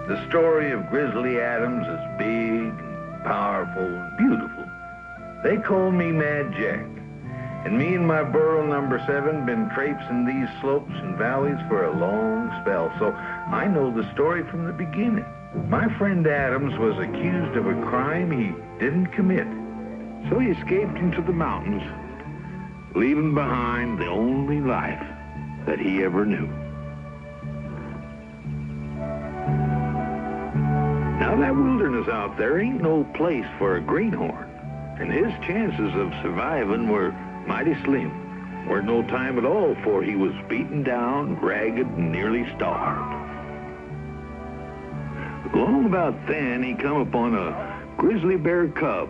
The story of Grizzly Adams is big and powerful and beautiful. They call me Mad Jack. And me and my burro number 7 been traipsing these slopes and valleys for a long spell, so I know the story from the beginning. My friend Adams was accused of a crime he didn't commit, so he escaped into the mountains, leaving behind the only life that he ever knew. Now that wilderness out there ain't no place for a greenhorn, and his chances of surviving were mighty slim. Weren't no time at all for he was beaten down, ragged, and nearly starved. Long about then, he come upon a grizzly bear cub,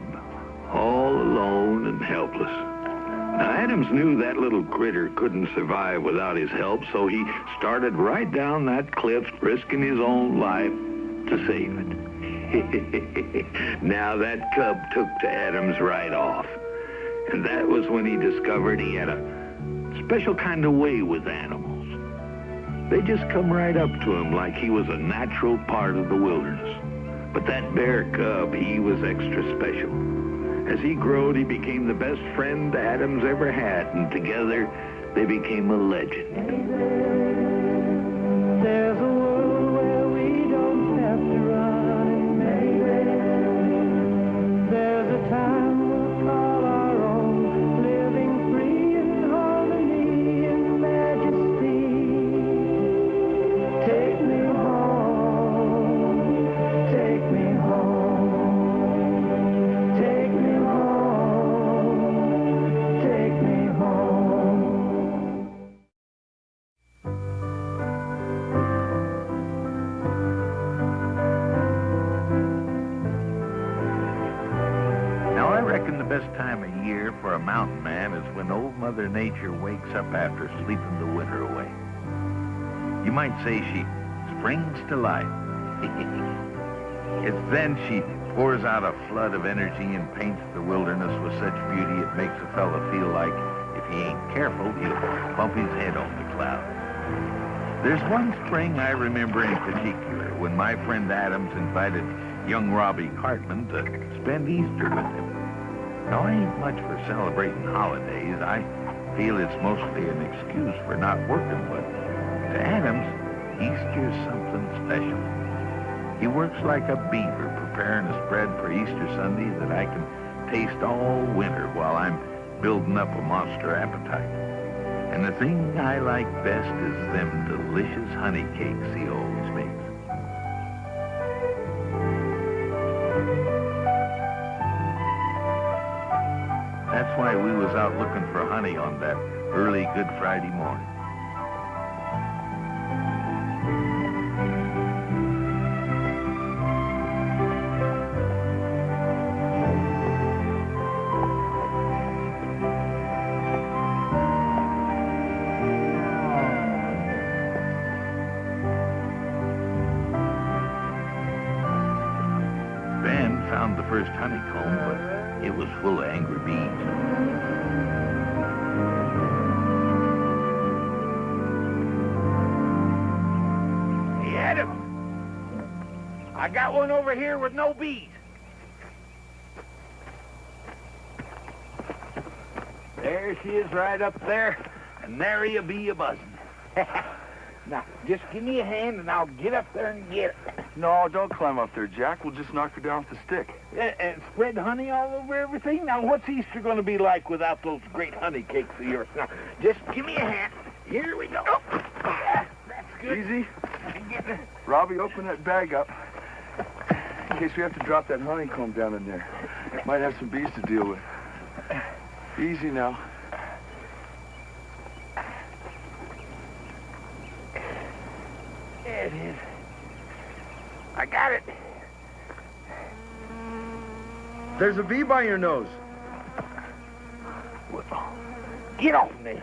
all alone and helpless. Now, Adams knew that little critter couldn't survive without his help, so he started right down that cliff, risking his own life to save it. Now, that cub took to Adams right off. And that was when he discovered he had a special kind of way with animals. They just come right up to him like he was a natural part of the wilderness. But that bear cub, he was extra special. As he growed, he became the best friend Adams ever had, and together they became a legend. There's a world where we don't have to run, maybe. There's a time we'll call our own, living free in harmony and majesty. Take me home, take me home, take me home, take me home. Now, I reckon the best time of year for a mountain man is when old Mother Nature wakes up after sleeping the winter away. You might say she springs to life. It's then she pours out a flood of energy and paints the wilderness with such beauty it makes a fella feel like if he ain't careful, he'll bump his head on the clouds. There's one spring I remember in particular when my friend Adams invited young Robbie Hartman to spend Easter with him. Now, I ain't much for celebrating holidays. I feel it's mostly an excuse for not working, but to Adams, Easter's something special. He works like a beaver preparing a spread for Easter Sunday that I can taste all winter while I'm building up a monster appetite. And the thing I like best is them delicious honey cakes he always makes. That's why we was out looking for honey on that early Good Friday morning. Ben found the first honeycomb, but it was full of angry bees. Hey, Adam, I got one over here with no bees. There she is right up there, and there you be a-buzzing. Now, just give me a hand, and I'll get up there and get it. No, don't climb up there, Jack. We'll just knock her down with a stick. And spread honey all over everything? Now, what's Easter going to be like without those great honey cakes of yours? Now, just give me a hand. Here we go. Yeah, that's good. Easy. Robbie, open that bag up in case we have to drop that honeycomb down in there. Might have some bees to deal with. Easy now. There it is. I got it. There's a bee by your nose. Get off me.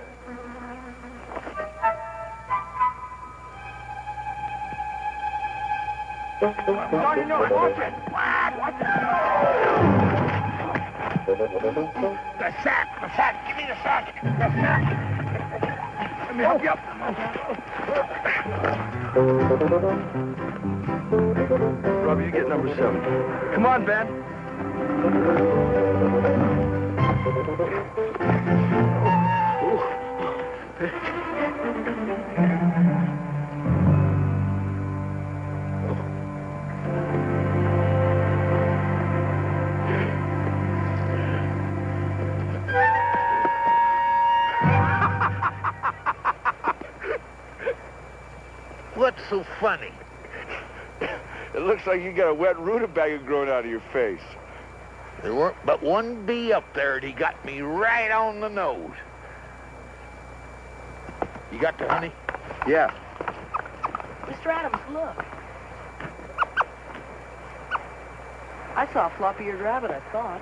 On your nose. Watch it. Watch it. The sack. Give me the sack. The sack. Let me help you up. Robbie, you get number 7. Come on, Ben. What's so funny? It looks like you got a wet rutabaga growing out of your face. There weren't but one bee up there, and he got me right on the nose. You got the honey? Yeah. Mr. Adams, look. I saw a floppy-eared rabbit, I thought.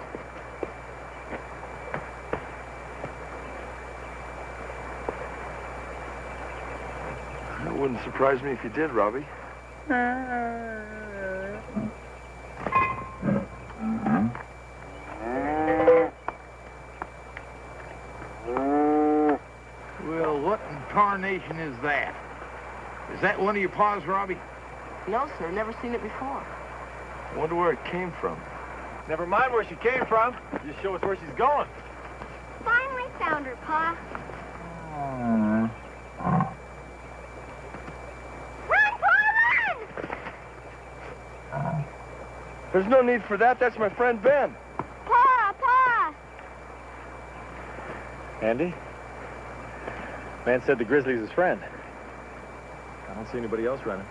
It wouldn't surprise me if you did, Robbie. Well, what in tarnation is that? Is that one of your paws, Robbie? No, sir, never seen it before. Wonder where it came from. Never mind where she came from. Just show us where she's going. Finally found her, Pa. Run, Pa, run! There's no need for that. That's my friend Ben. Pa, Pa! Andy? Man said the Grizzly's his friend. I don't see anybody else running.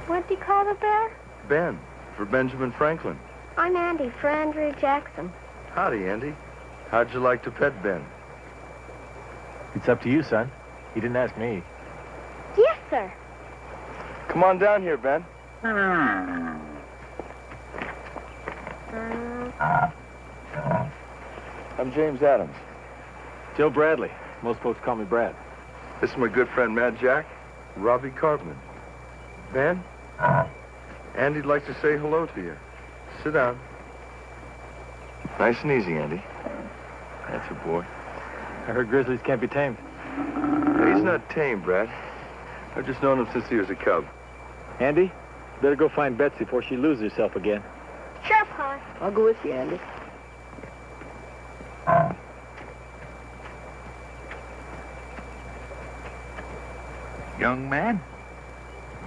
What'd you call the bear? Ben, for Benjamin Franklin. I'm Andy, for Andrew Jackson. Howdy, Andy. How'd you like to pet Ben? It's up to you, son. He didn't ask me. Yes, sir. Come on down here, Ben. I'm James Adams. Joe Bradley. Most folks call me Brad. This is my good friend Mad Jack, Robbie Cartman. Ben, Andy'd like to say hello to you. Sit down. Nice and easy, Andy. That's a boy. I heard Grizzlies can't be tamed. He's not tame, Brad. I've just known him since he was a cub. Andy, better go find Betsy before she loses herself again. Sure, Pa. I'll go with you, Andy. Young man,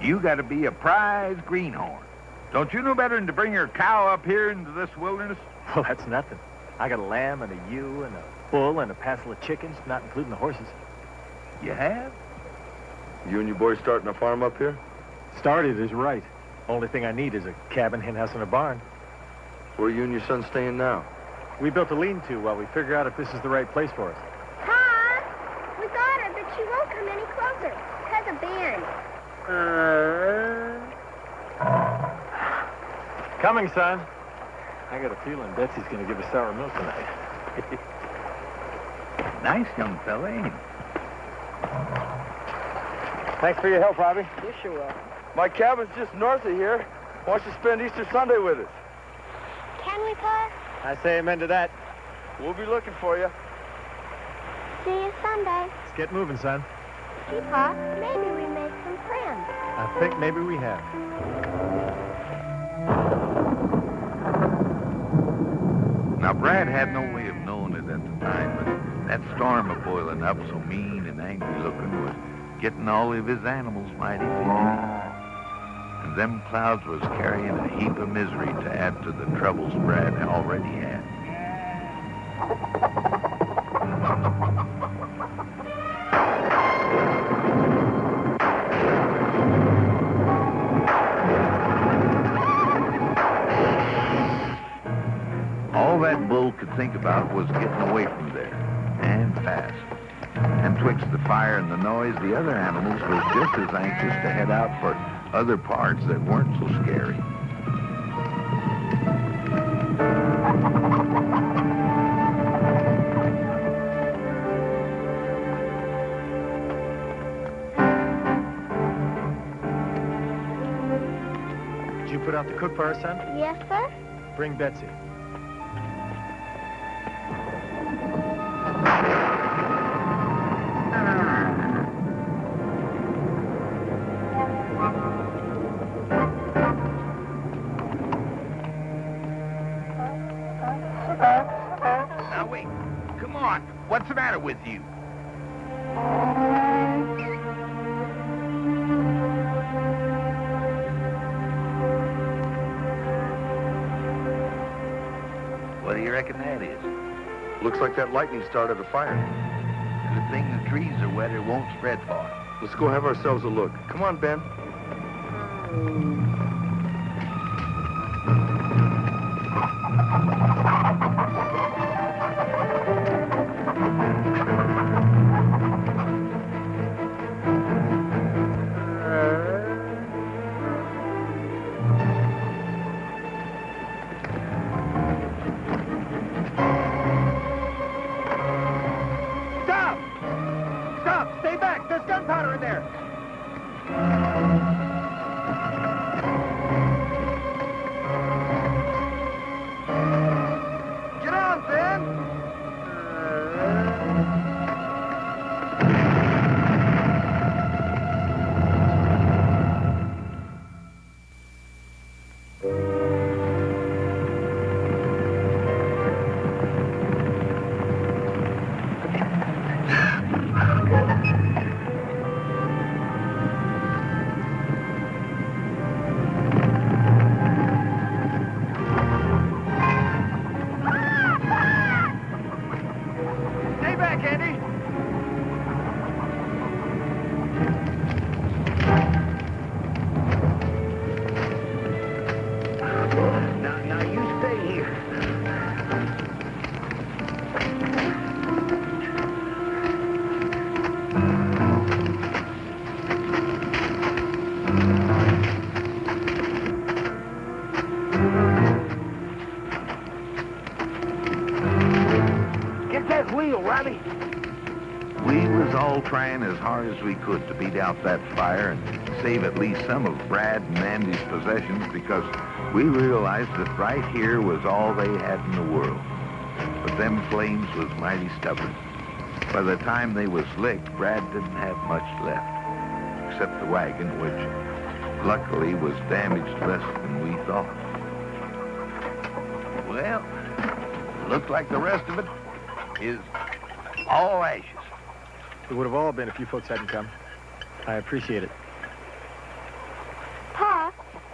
you got to be a prize greenhorn. Don't you know better than to bring your cow up here into this wilderness? Well, that's nothing. I got a lamb and a ewe and a bull and a passel of chickens, not including the horses. You have? You and your boys starting a farm up here? Started is right. Only thing I need is a cabin, hen house, and a barn. Where are you and your son staying now? We built a lean-to while we figure out if this is the right place for us. Pa! We got her, but she won't come any closer. Because of Ben. Coming, son. I got a feeling Betsy's going to give us sour milk tonight. Nice young fella, ain't he? Thanks for your help, Robbie. You sure will. My cabin's just north of here. Why don't you spend Easter Sunday with us? Can we, Pa? I say amen to that. We'll be looking for you. See you Sunday. Let's get moving, son. Gee, Pa, maybe we make some friends. I think maybe we have. Now, Brad had no way of knowing it at the time, but that storm of boiling up so mean and angry looking was getting all of his animals mighty fidgety. And them clouds was carrying a heap of misery to add to the troubles Brad already had. All that bull could think about was getting away from there, and fast. And twixt the fire and the noise, the other animals was just as anxious to head out for other parts that weren't so scary. Did you put out the cook for our son? Yes, sir? Bring Betsy. What's the matter with you? What do you reckon that is? Looks like that lightning started a fire. Good thing the trees are wet, it won't spread far. Let's go have ourselves a look. Come on, Ben. Stop! Stop! Stay back! There's gunpowder in there! Get on, Ben! Stay back, Andy! Now you stay here. Get that wheel, Robbie! We was all trying as hard as we could to beat out that fire and save at least some of Brad and Andy's possessions because we realized that right here was all they had in the world. But them flames was mighty stubborn. By the time they was licked, Brad didn't have much left, except the wagon, which luckily was damaged less than we thought. Well, looks like the rest of it is all ashes. It would have all been if you folks hadn't come. I appreciate it. Pa,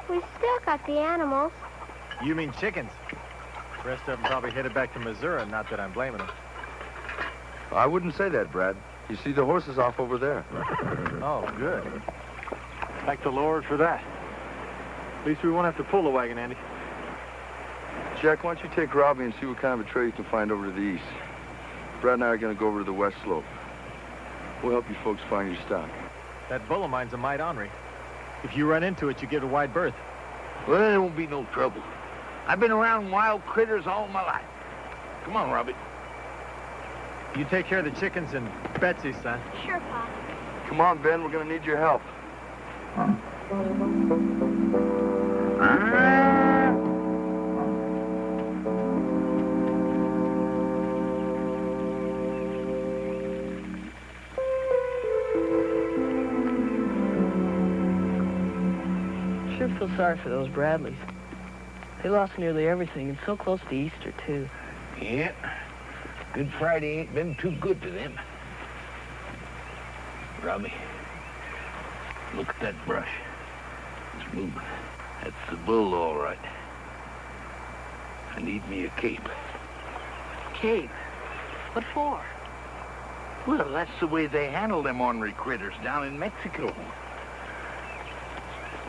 we still got the animals. You mean chickens? The rest of them probably headed back to Missouri, not that I'm blaming them. I wouldn't say that, Brad. You see the horses off over there. Oh, good. Thank the Lord for that. At least we won't have to pull the wagon, Andy. Jack, why don't you take Robbie and see what kind of a trail you can find over to the east? Brad and I are going to go over to the west slope. We'll help you folks find your stock. That bull of mine's a mite ornery. If you run into it, you give it a wide berth. Well, there won't be no trouble. I've been around wild critters all my life. Come on, Robbie. You take care of the chickens and Betsy, son. Sure, Pa. Come on, Ben. We're going to need your help. Sure feel sorry for those Bradleys. They lost nearly everything, and so close to Easter, too. Yeah. Good Friday ain't been too good to them. Robbie, look at that brush. It's moving. That's the bull, all right. I need me a cape. Cape? What for? Well, that's the way they handle them ornery critters down in Mexico.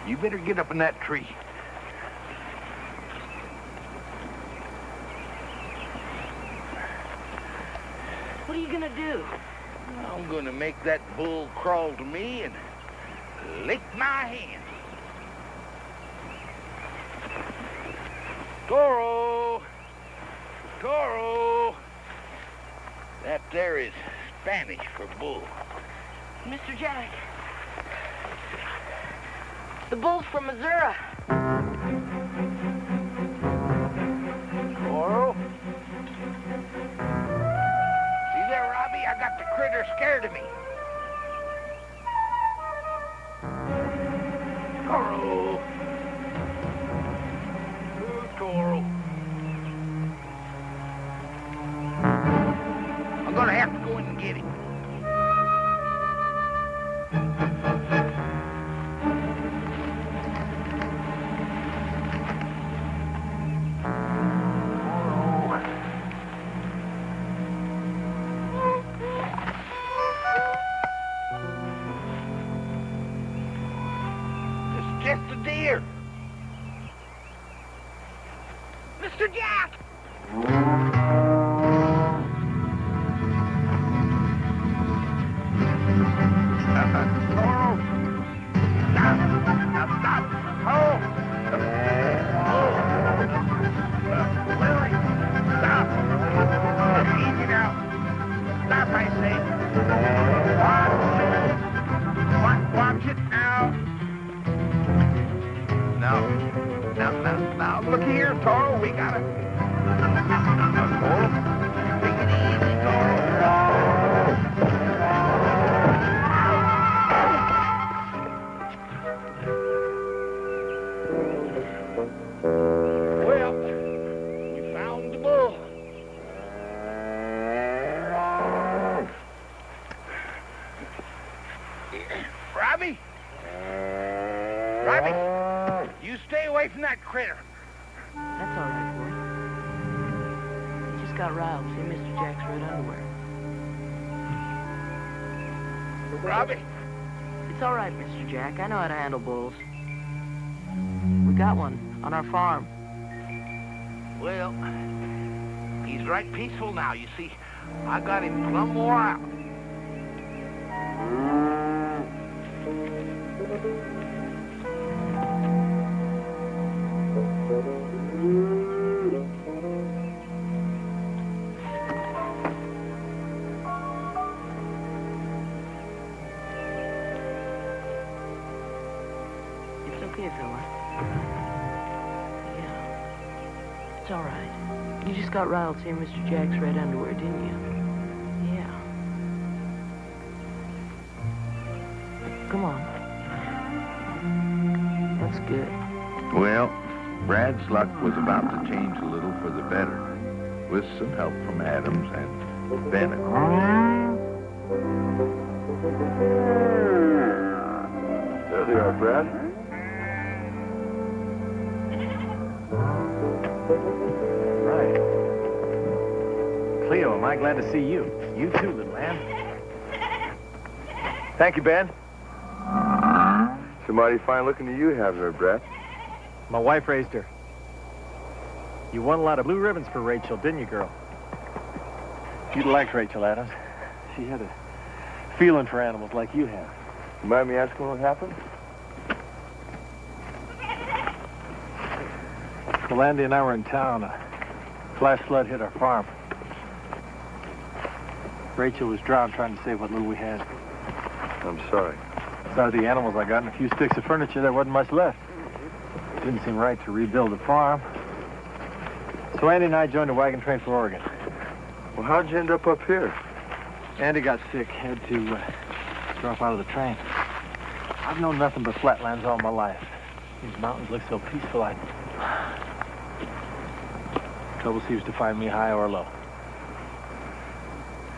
You better get up in that tree. What are you gonna do? I'm gonna make that bull crawl to me and lick my hand. Toro! Toro! That there is Spanish for bull. Mr. Jack. The bull's from Missouri. Toro? See there, Robbie? I got the critter scared of me. Toro! Oh, Toro. I'm gonna have Just a deer. Mr. Jack! Toro! Stop! Now stop! Oh! Lily! Stop! Easy now. Stop, I say. Watch it now. Now, look here, Toro. We gotta... Toro, take it easy, Toro. Well, we found the bull. Robbie? Robbie, you stay away from that critter. That's all right, boy. He just got riled. See Mr. Jack's red underwear. Robbie? It's all right, Mr. Jack. I know how to handle bulls. We got one on our farm. Well, he's right peaceful now. You see, I got him plumb wore out. It's okay, fella. Yeah. It's all right. You just got riled seeing Mr. Jack's red underwear, didn't you? Yeah. Come on. That's good. Well, Brad's luck was about to change a little for the better, with some help from Adams and Ben, of course. There they are, Brad. Right. Cleo, am I glad to see you. You too, little man. Thank you, Ben. Some mighty fine looking you have there, Brad. My wife raised her. You won a lot of blue ribbons for Rachel, didn't you, girl? You'd like Rachel, Adams. She had a feeling for animals like you have. You mind me asking what happened? Melandy and I were in town. A flash flood hit our farm. Rachel was drowned trying to save what little we had. I'm sorry. Besides the animals I got and a few sticks of furniture, there wasn't much left. It didn't seem right to rebuild the farm. So Andy and I joined a wagon train for Oregon. Well, how'd you end up here? Andy got sick, had to drop out of the train. I've known nothing but flatlands all my life. These mountains look so peaceful, Trouble seems to find me high or low.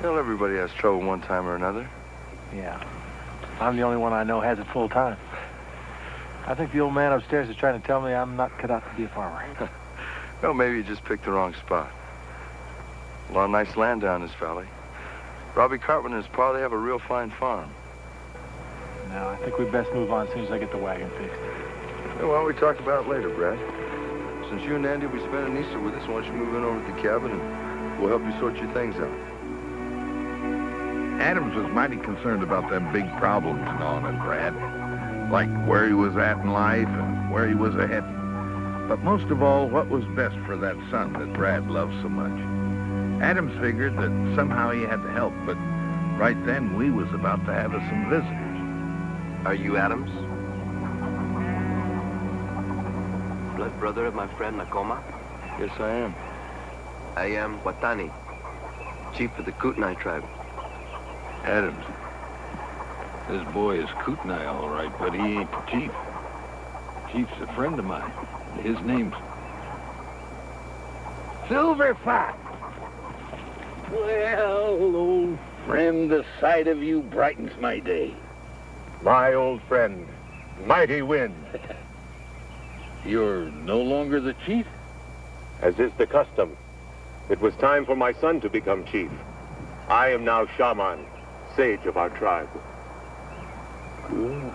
Well, everybody has trouble one time or another. Yeah. I'm the only one I know has it full time. I think the old man upstairs is trying to tell me I'm not cut out to be a farmer. Well, maybe you just picked the wrong spot. A lot of nice land down this valley. Robbie Cartman and his pa, they have a real fine farm. Now, I think we best move on as soon as I get the wagon fixed. Well, why don't we talk about it later, Brad? Since you and Andy will be spending Easter with us, why don't you move in over to the cabin and we'll help you sort your things out. Adams was mighty concerned about them big problems gnawing at Brad, like where he was at in life and where he was ahead. But most of all, what was best for that son that Brad loved so much. Adams figured that somehow he had to help, but right then we was about to have us some visitors. Are you Adams? Blood brother of my friend Nakoma? Yes, I am. I am Watani, chief of the Kootenai tribe. Adams, this boy is Kootenai all right, but he ain't the chief. Chief's a friend of mine. His name's Silver Fox. Well, old friend, the sight of you brightens my day. My old friend, Mighty Wind. You're no longer the chief? As is the custom, it was time for my son to become chief. I am now shaman, sage of our tribe. Good.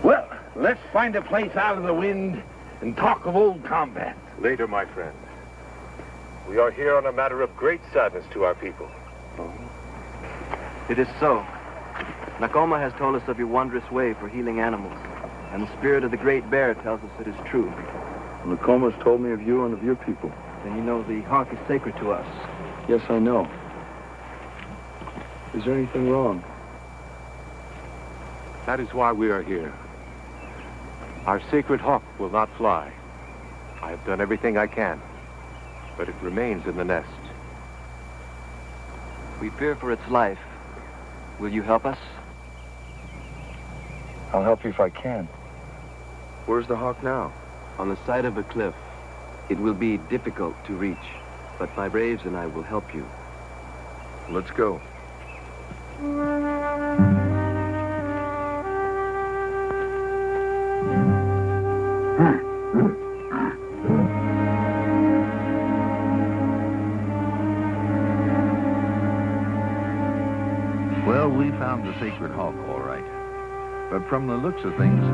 Well, Let's find a place out of the wind and talk of old combat. Later, my friend. We are here on a matter of great sadness to our people. It is so. Nakoma has told us of your wondrous way for healing animals, and the spirit of the Great Bear tells us it is true. Nakoma's told me of you and of your people. Then you know the hawk is sacred to us. Yes, I know. Is there anything wrong? That is why we are here. Our sacred hawk will not fly. I have done everything I can, but it remains in the nest. We fear for its life. Will you help us? I'll help you if I can. Where's the hawk now? On the side of a cliff. It will be difficult to reach, but my braves and I will help you. Let's go. Well, we found the sacred hawk, all right. But from the looks of things,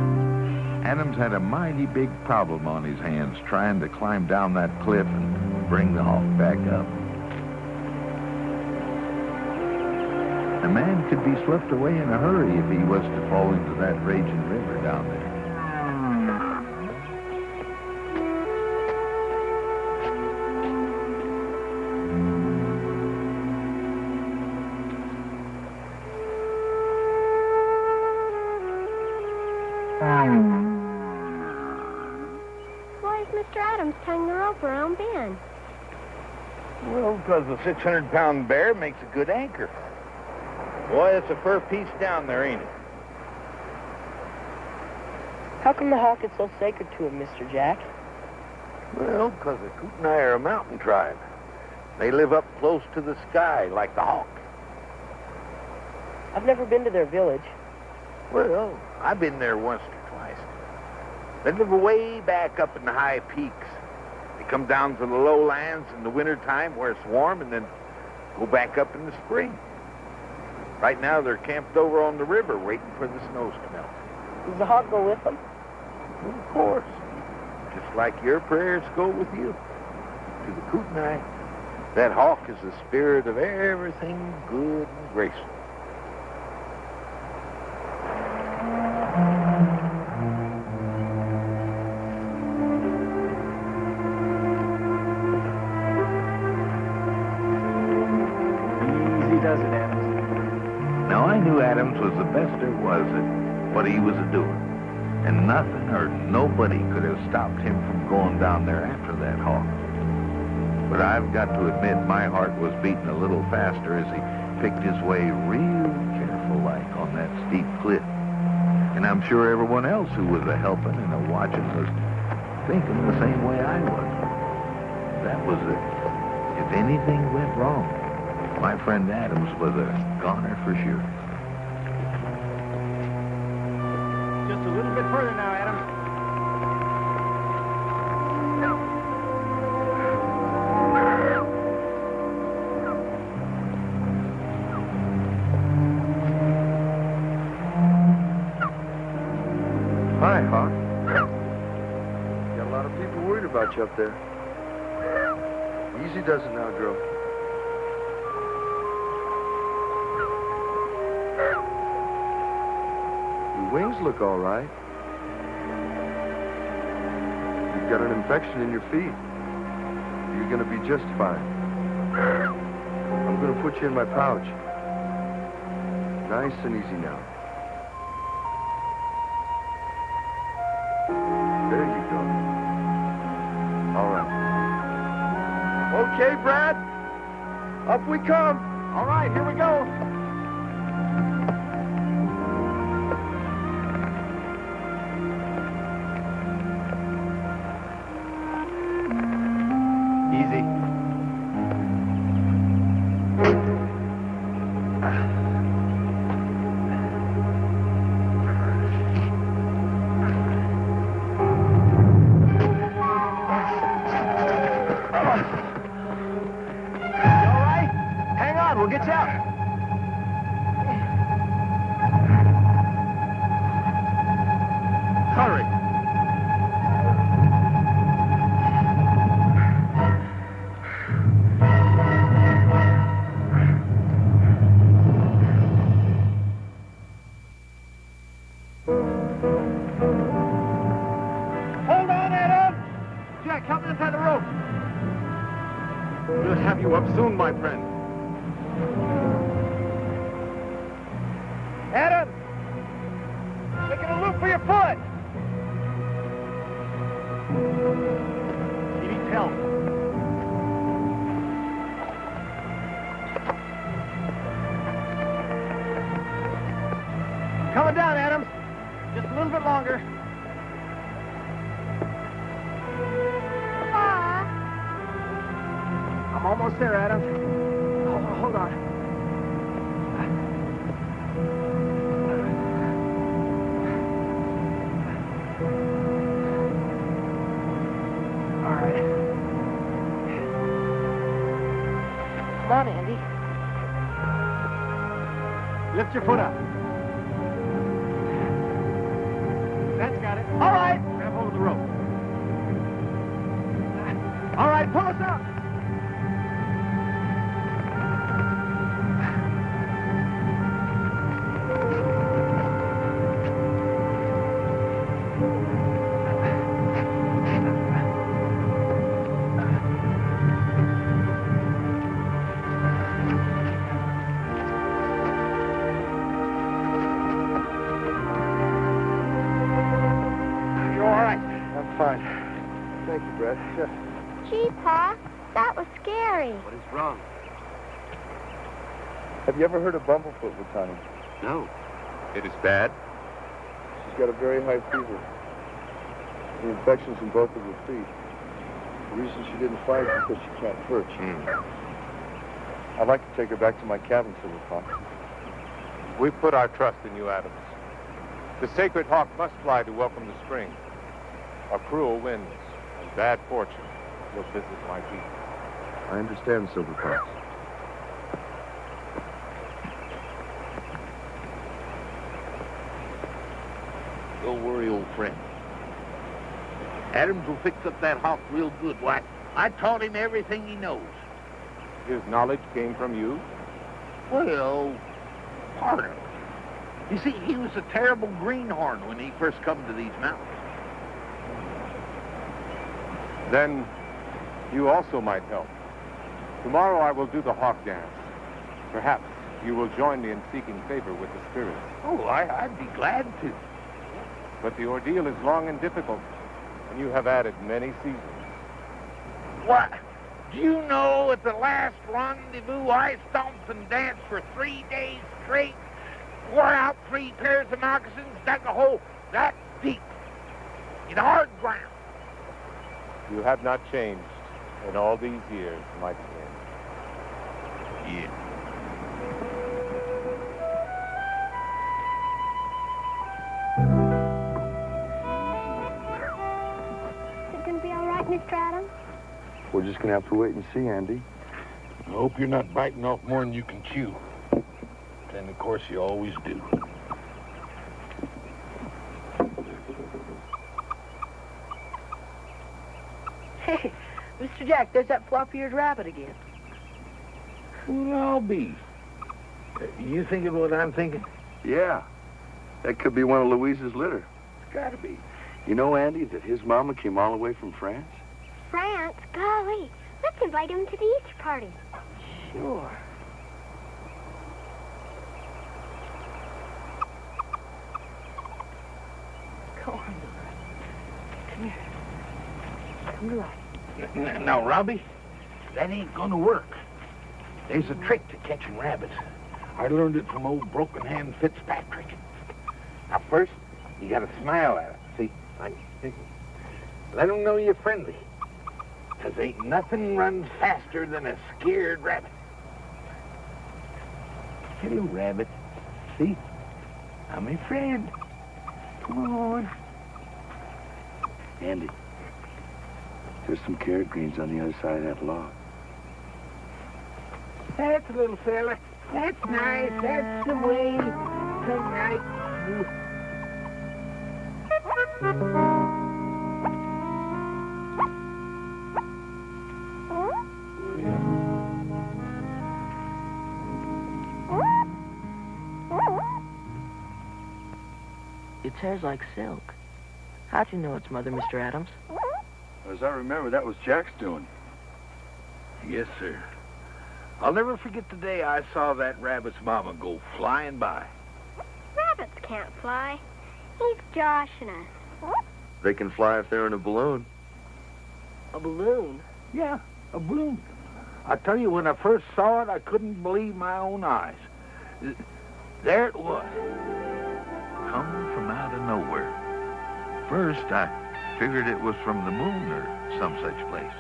Adams had a mighty big problem on his hands trying to climb down that cliff and bring the hawk back up. A man could be swept away in a hurry if he was to fall into that raging river down there. Why is Mr. Adams tying the rope around Ben? Well, because the 600-pound bear makes a good anchor. Boy, it's a fur piece down there, ain't it? How come the hawk is so sacred to him, Mr. Jack? Well, because the Kootenai are a mountain tribe. They live up close to the sky like the hawk. I've never been to their village. Well, I've been there once or twice. They live way back up in the high peaks. They come down to the lowlands in the wintertime where it's warm and then go back up in the spring. Right now, they're camped over on the river waiting for the snows to melt. Does the hawk go with them? Well, of course. Just like your prayers go with you. To the Kootenai, that hawk is the spirit of everything good and graceful. Easy does it, Adams. Now, I knew Adams was the best there was at what he was a-doing. And nothing or nobody could have stopped him from going down there after that hawk. But I've got to admit my heart was beating a little faster as he picked his way real careful-like on that steep cliff. And I'm sure everyone else who was a-helping and a-watching was thinking the same way I was. That was it. If anything went wrong, my friend Adams was a goner for sure. Just a little bit further now, Adams. Hi, Hawk. Got a lot of people worried about you up there. Easy does it now, girl. Your wings look all right. You've got an infection in your feet. You're gonna be just fine. I'm gonna put you in my pouch. Nice and easy now. There you go. All right. Okay, Brad. Up we come. All right, here we go. Easy. You all right? Hang on, we'll get you out. We'll have you up soon, my friend. Adam! Making a loop for your foot! He needs help. Coming down, Adams. Just a little bit longer. I'm almost there, Adams. Hold on. All right. Come on, Andy. Lift your foot up. That's got it. All right. Grab hold of the rope. All right, pull us up. Fine. Thank you, Brad. Sure. Gee, Pa, that was scary. What is wrong? Have you ever heard of bumblefoot, Lieutenant? No. It is bad. She's got a very high fever. The infection's in both of her feet. The reason she didn't fly is because she can't perch. I'd like to take her back to my cabin, Silver Fox. We put our trust in you, Adams. The sacred hawk must fly to welcome the spring. A cruel winds and bad fortune will visit my people. I understand, Silver Fox. Don't worry, old friend. Adams will fix up that hawk real good. Why, I taught him everything he knows. His knowledge came from you? Well, part of it. You see, he was a terrible greenhorn when he first come to these mountains. Then you also might help. Tomorrow I will do the hawk dance. Perhaps you will join me in seeking favor with the spirits. Oh, I'd be glad to. But the ordeal is long and difficult, and you have added many seasons. What? Do you know at the last rendezvous I stomped and danced for 3 days straight, wore out 3 pairs of moccasins, dug a hole that deep in hard ground? You have not changed in all these years, my friend. Yeah. Is it going to be all right, Mr. Adams? We're just going to have to wait and see, Andy. I hope you're not biting off more than you can chew. And of course you always do. Hey, Mr. Jack, there's that flop-eared rabbit again. Well, I'll be. You thinking what I'm thinking? Yeah. That could be one of Louise's litter. It's gotta be. You know, Andy, that his mama came all the way from France? France? Golly. Let's invite him to the Easter party. Sure. Come on, Laura. Come here. Come to life. Now, Robbie, that ain't gonna work. There's a trick to catching rabbits. I learned it from old Broken Hand Fitzpatrick. Now, first, you gotta smile at it. See? Like, let them know you're friendly. 'Cause ain't nothing runs faster than a scared rabbit. Hello, rabbit. See? I'm a friend. Come on. Andy, there's some carrot greens on the other side of that log. That's a little fella. That's nice. That's the way. Come right through. Its hair's like silk. How'd you know it's Mother, Mr. Adams? As I remember, that was Jack's doing. Yes, sir. I'll never forget the day I saw that rabbit's mama go flying by. Rabbits can't fly. He's joshing us. They can fly if they're in a balloon. A balloon? Yeah, a balloon. I tell you, when I first saw it, I couldn't believe my own eyes. There it was, coming from out of nowhere. First, I figured it was from the moon or some such place.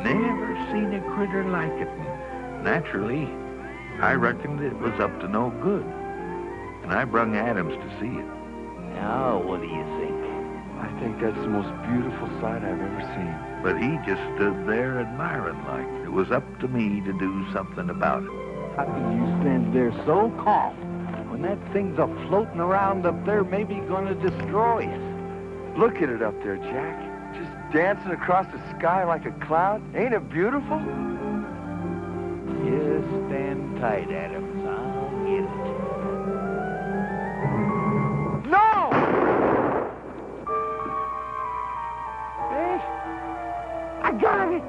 Never seen a critter like it. And naturally, I reckoned it was up to no good. And I brung Adams to see it. Now, what do you think? I think that's the most beautiful sight I've ever seen. But he just stood there admiring like it was up to me to do something about it. How can you stand there so calm when that thing's a-floating around up there, maybe gonna destroy us? Look at it up there, Jack. Just dancing across the sky like a cloud. Ain't it beautiful? Just stand tight, Adams. I'll get it. No! Hey, I got it!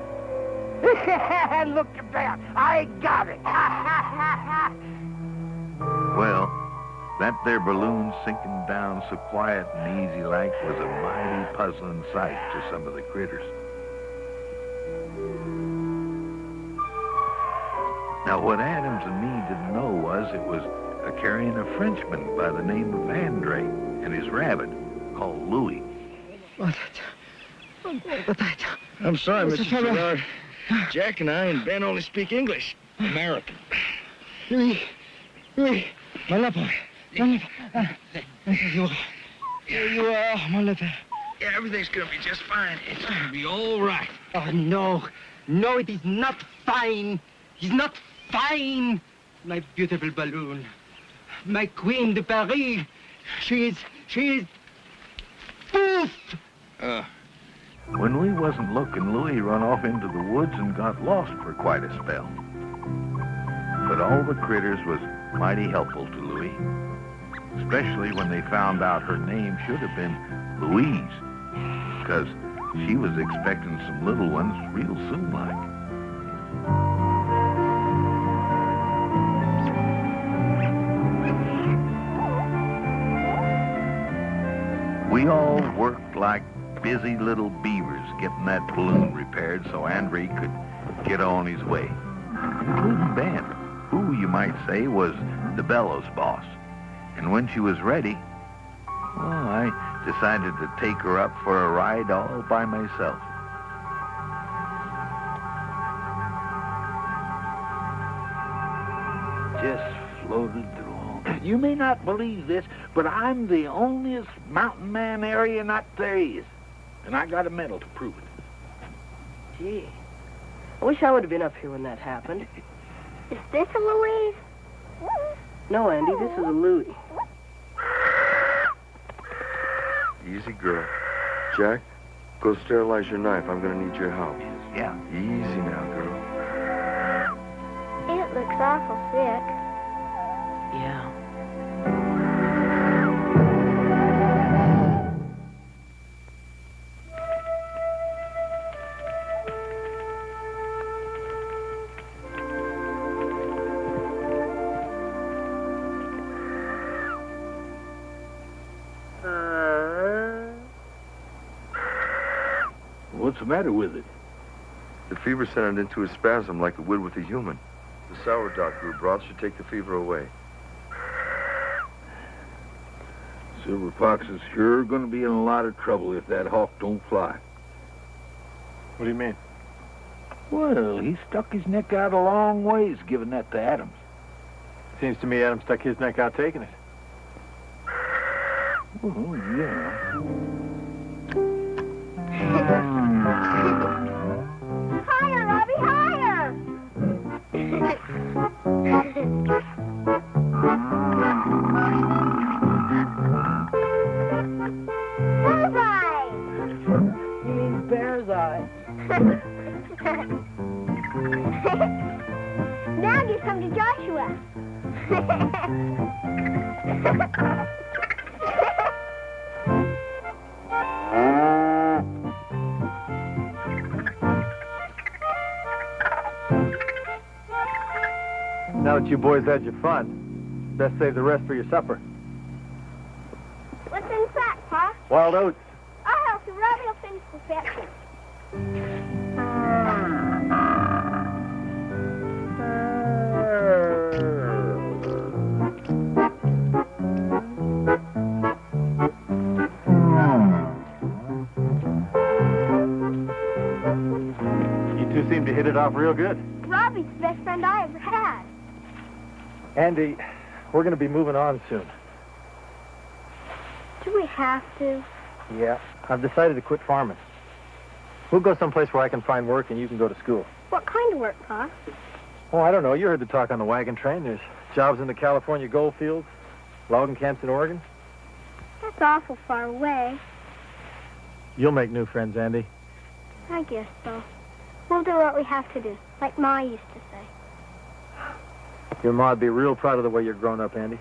Look at that! I got it! Well, that there balloon sinking down so quiet and easy like was a mighty puzzling sight to some of the critters. Now, what Adams and me didn't know was it was carrying a Frenchman by the name of Andre and his rabbit called Louis. I'm sorry, Mr. Gerard. Jack and I and Ben only speak English. American. Louis, my lapin. You are, my lapin. Yeah, everything's gonna be just fine. It's gonna be all right. Oh, no, it is not fine. It's not fine. My beautiful balloon. My queen de Paris. She is poof. When we wasn't looking, Louis run off into the woods and got lost for quite a spell. But all the critters was mighty helpful to Louis, especially when they found out her name should have been Louise, because she was expecting some little ones real soon like. We all worked like busy little beavers getting that balloon repaired so Andre could get on his way, including Ben, who you might say was the bellows boss. And when she was ready, well, I decided to take her up for a ride all by myself. Just floated through. You may not believe this, but I'm the onlyest mountain man aeronaut there is. And I got a medal to prove it. Gee, I wish I would have been up here when that happened. Is this a Louise? No, Andy, this is a Louis. Easy, girl. Jack, go sterilize your knife. I'm gonna need your help. Yeah. Easy now, girl. It looks awful sick. Yeah. What's the matter with it? The fever sent it into a spasm like it would with a human. The sourdough brew broth should take the fever away. Silverfox is sure going to be in a lot of trouble if that hawk don't fly. What do you mean? Well, he stuck his neck out a long ways giving that to Adams. Seems to me Adam stuck his neck out taking it. Oh, yeah. Higher, Robbie, higher! Bullseye! You mean bear's eye. Now give some to Joshua. Now that you boys had your fun, best save the rest for your supper. What's in sack, Pa? Wild oats. I'll help you. Robbie will finish the fetching. You two seem to hit it off real good. Robbie's the best friend I ever had. Andy, we're going to be moving on soon. Do we have to? Yeah, I've decided to quit farming. We'll go someplace where I can find work and you can go to school. What kind of work, Pa? Oh, I don't know. You heard the talk on the wagon train. There's jobs in the California gold fields, logging camps in Oregon. That's awful far away. You'll make new friends, Andy. I guess so. We'll do what we have to do, like Ma used to say. Your ma'd be real proud of the way you're grown up, Andy.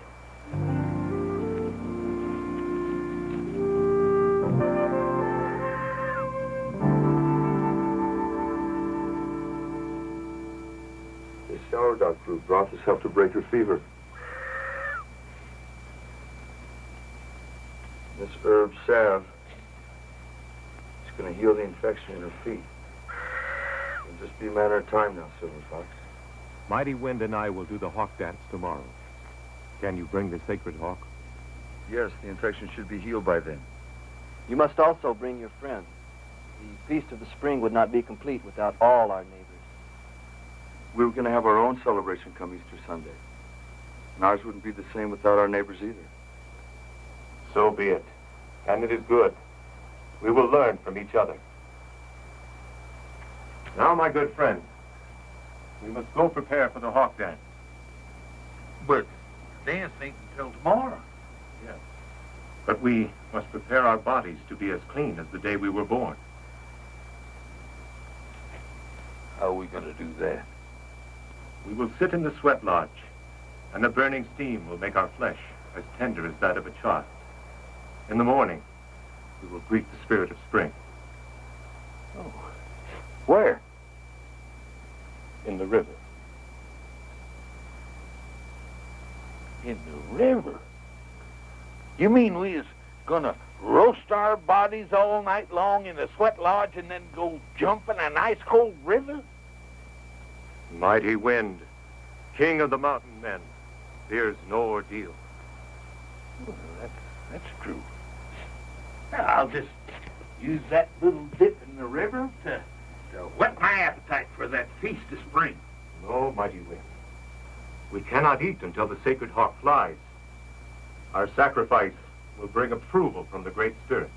This sourdough fruit broth has helped to break her fever. This herb salve is going to heal the infection in her feet. It'll just be a matter of time now, Silver Fox. Mighty Wind and I will do the hawk dance tomorrow. Can you bring the sacred hawk? Yes, the infection should be healed by then. You must also bring your friends. The Feast of the Spring would not be complete without all our neighbors. We were going to have our own celebration come Easter Sunday. And ours wouldn't be the same without our neighbors either. So be it. And it is good. We will learn from each other. Now, my good friends, we must go prepare for the hawk dance. But dance ain't until tomorrow. Yes. But we must prepare our bodies to be as clean as the day we were born. How are we going to do that? We will sit in the sweat lodge, and the burning steam will make our flesh as tender as that of a child. In the morning, we will greet the spirit of spring. Oh. Where? In the river. In the river? You mean we is gonna roast our bodies all night long in the sweat lodge and then go jump in an ice cold river? Mighty Wind, king of the mountain men, fears no ordeal. Well, that's true. I'll just use that little dip in the river to whet my appetite for that feast of spring. No, Mighty Wind. We cannot eat until the sacred hawk flies. Our sacrifice will bring approval from the Great Spirit.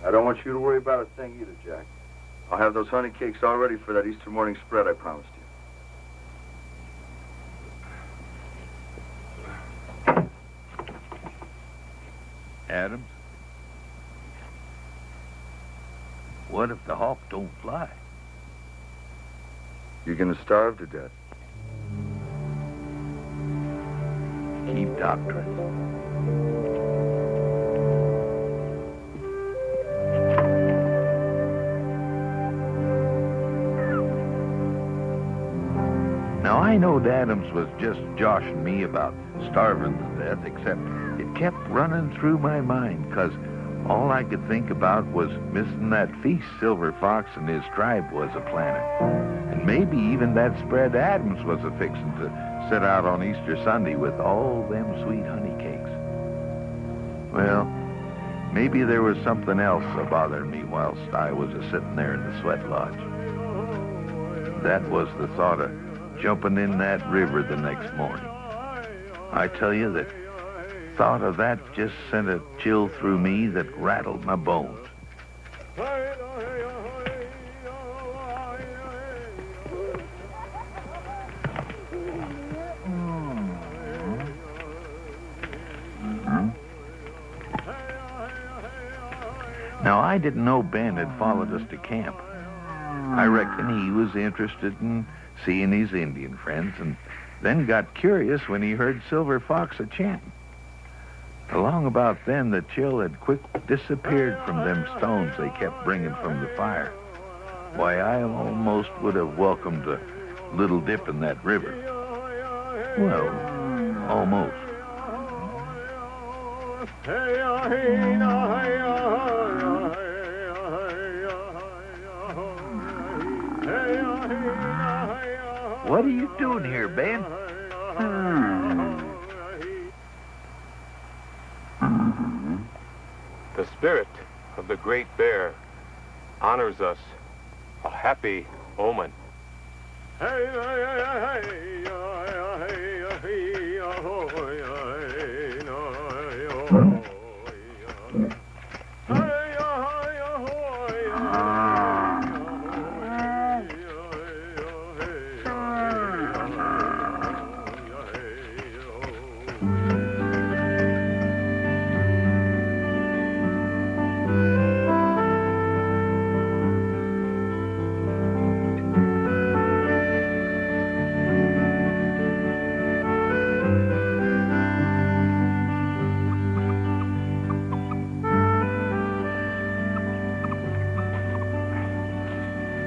I don't want you to worry about a thing either, Jack. I'll have those honey cakes all ready for that Easter morning spread I promised you. Adams, what if the hawk don't fly? You're going to starve to death. Keep doctrine. Now, I knowed Adams was just joshing me about starving to death, except it kept running through my mind, 'cause all I could think about was missing that feast Silver Fox and his tribe was a-planning. And maybe even that spread Adams was a-fixing to set out on Easter Sunday with all them sweet honey cakes. Well, maybe there was something else a-bothering me whilst I was a-sitting there in the sweat lodge. That was the thought of jumping in that river the next morning. I tell you that thought of that just sent a chill through me that rattled my bones. Now, I didn't know Ben had followed us to camp. I reckon he was interested in seeing his Indian friends, and then got curious when he heard Silver Fox a-chanting. Along about then, the chill had quick disappeared from them stones they kept bringing from the fire. Why, I almost would have welcomed a little dip in that river. Well, almost. What are you doing here, Ben? The spirit of the great bear honors us, a happy omen.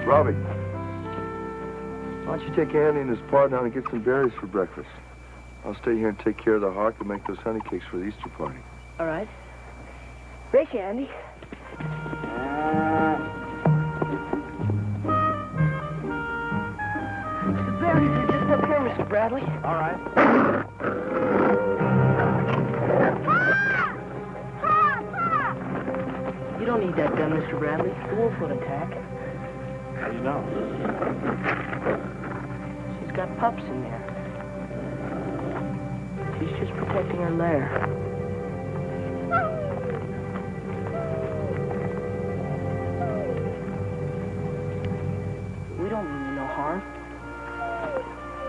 Robbie, why don't you take Andy and his pa down and get some berries for breakfast? I'll stay here and take care of the hawk and make those honey cakes for the Easter party. All right. Race, Andy. The berries are just up here, Mr. Bradley. All right. You don't need that gun, Mr. Bradley. The wolf would attack. How do you know? She's got pups in there. She's just protecting her lair. We don't mean you no harm.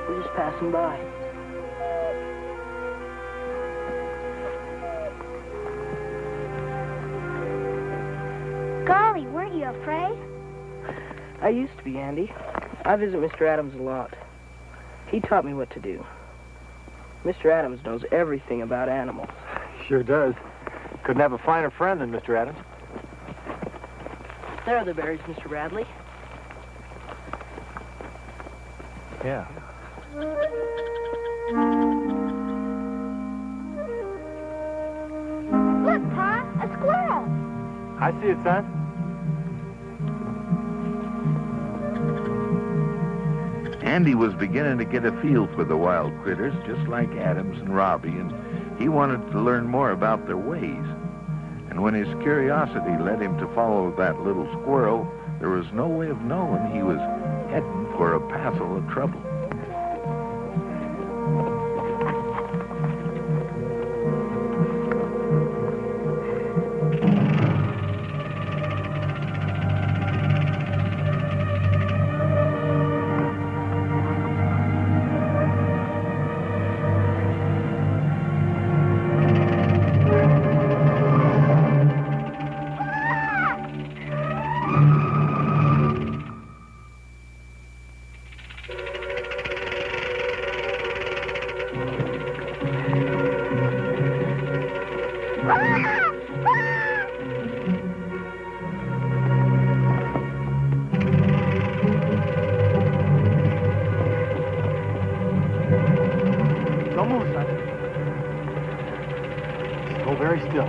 We're just passing by. Golly, weren't you afraid? I used to be, Andy. I visit Mr. Adams a lot. He taught me what to do. Mr. Adams knows everything about animals. Sure does. Couldn't have a finer friend than Mr. Adams. There are the berries, Mr. Bradley. Yeah. Look, Pa, a squirrel. I see it, son. Andy was beginning to get a feel for the wild critters, just like Adams and Robbie, and he wanted to learn more about their ways. And when his curiosity led him to follow that little squirrel, there was no way of knowing he was heading for a passel of trouble. Don't move, son. Go very still.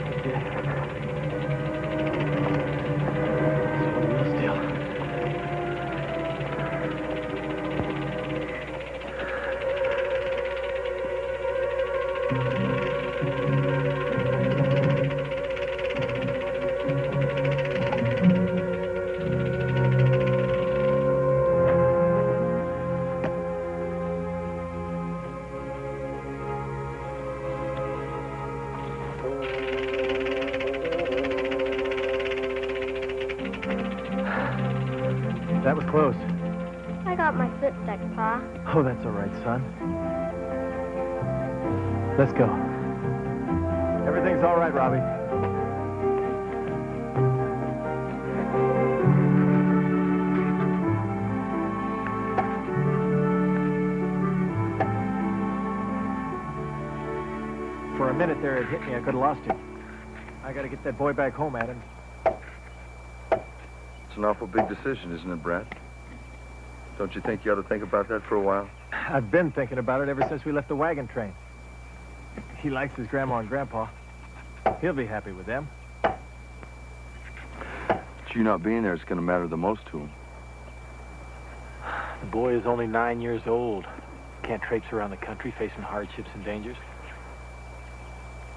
That's it. Real still. That was close. I got my foot stuck, Pa. Oh, that's all right, son. Let's go. Everything's all right, Robbie. For a minute there, it hit me. I could have lost you. I got to get that boy back home, Adam. It's an awful big decision, isn't it, Brad? Don't you think you ought to think about that for a while? I've been thinking about it ever since we left the wagon train. He likes his grandma and grandpa. He'll be happy with them. But you not being there is going to matter the most to him. The boy is only 9 years old. Can't traipse around the country facing hardships and dangers.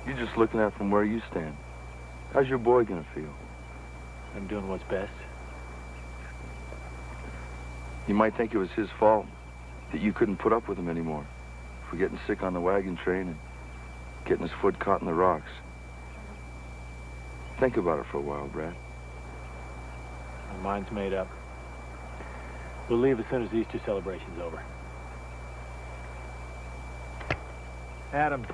You're just looking at it from where you stand. How's your boy going to feel? I'm doing what's best. You might think it was his fault that you couldn't put up with him anymore for getting sick on the wagon train and getting his foot caught in the rocks. Think about it for a while, Brad. My mind's made up. We'll leave as soon as the Easter celebration's over. Adam,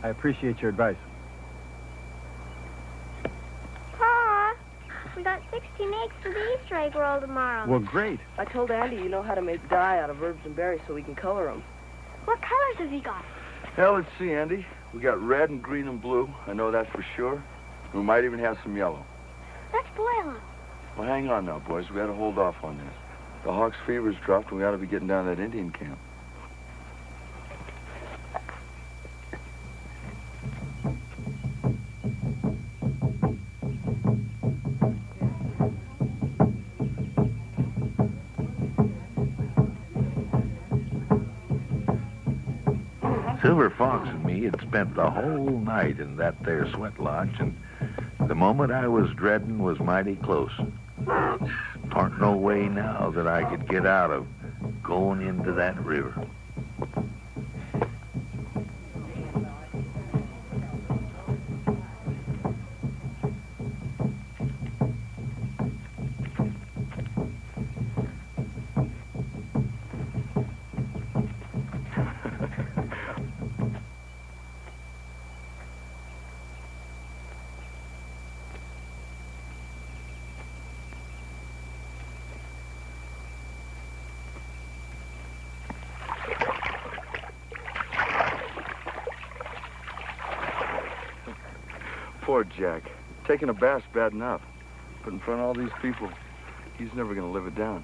I appreciate your advice. Pa, we got 16 eggs for the Easter egg roll tomorrow. Well, great. I told Andy you know how to make dye out of herbs and berries so we can color them. What colors have you got? Hell, let's see, Andy. We got red and green and blue. I know that for sure. We might even have some yellow. Let's boil them. Well, hang on now, boys. We got to hold off on this. The Hawk's fever's dropped, and we ought to be getting down to that Indian camp. Silver Fox and me had spent the whole night in that there sweat lodge, and the moment I was dreading was mighty close. Aren't no way now that I could get out of going into that river. Poor Jack. Taking a bath's bad enough. But in front of all these people, he's never going to live it down.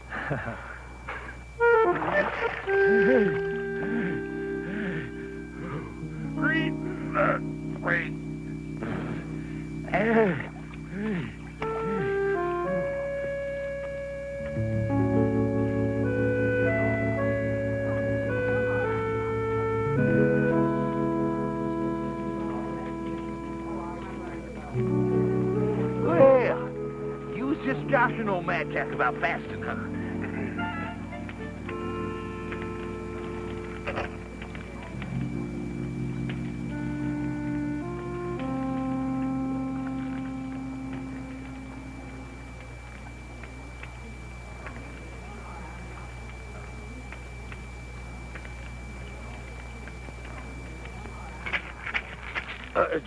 Just joshing old Mad Jack about fasting, huh?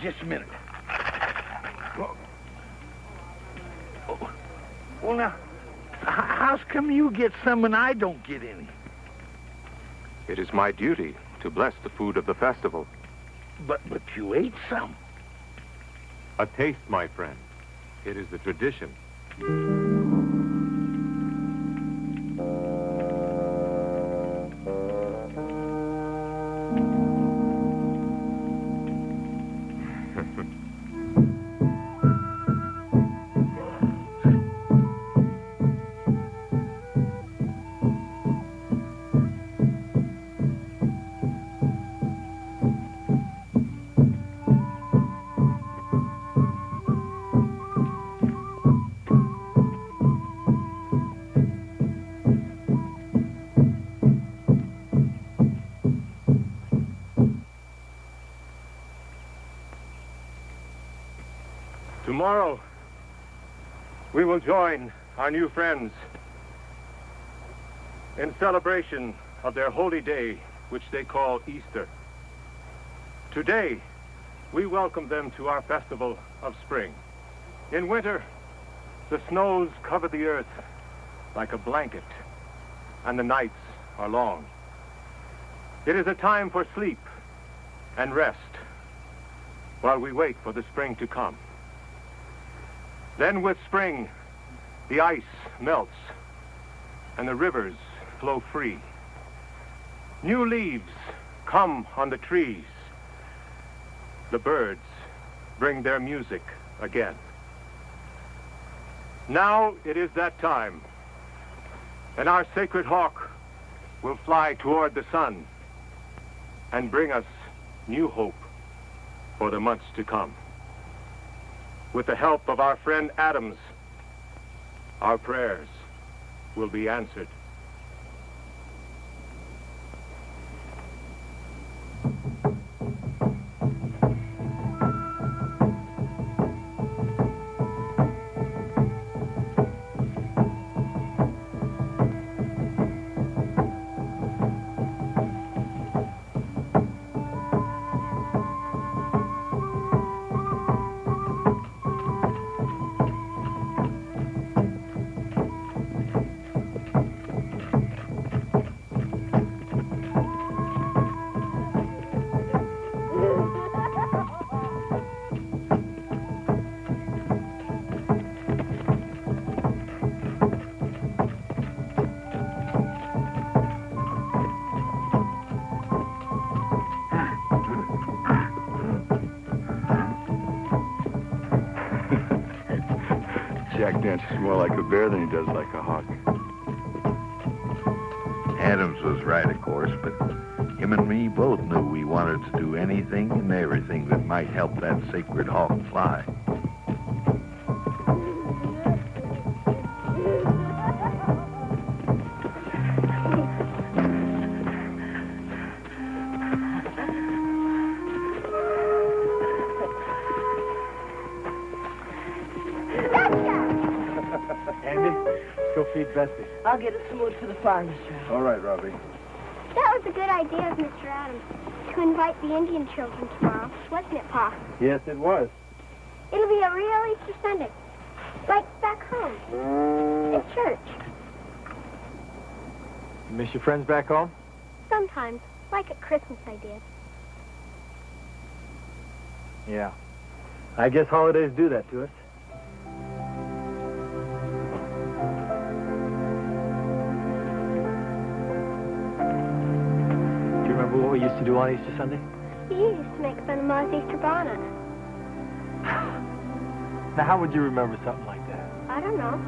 Just a minute. Well, now, how's come you get some and I don't get any? It is my duty to bless the food of the festival. But you ate some. A taste, my friend. It is the tradition. Tomorrow, we will join our new friends in celebration of their holy day, which they call Easter. Today, we welcome them to our festival of spring. In winter, the snows cover the earth like a blanket, and the nights are long. It is a time for sleep and rest while we wait for the spring to come. Then with spring, the ice melts and the rivers flow free. New leaves come on the trees. The birds bring their music again. Now it is that time, and our sacred hawk will fly toward the sun and bring us new hope for the months to come. With the help of our friend Adams, our prayers will be answered. Jack dances more like a bear than he does like a hawk. Adams was right, of course, but him and me both knew we wanted to do anything and everything that might help that sacred hawk fly. Bessie. I'll get us some wood for the fire, Mr. Adams. All right, Robbie. That was a good idea of Mr. Adams to invite the Indian children tomorrow, wasn't it, Pa? Yes, it was. It'll be a real Easter Sunday, like back home, at church. You miss your friends back home? Sometimes, like at Christmas I did. Yeah. I guess holidays do that to us. What we used to do on Easter Sunday? You used to make fun of Ma's Easter bonnet. Now, how would you remember something like that? I don't know.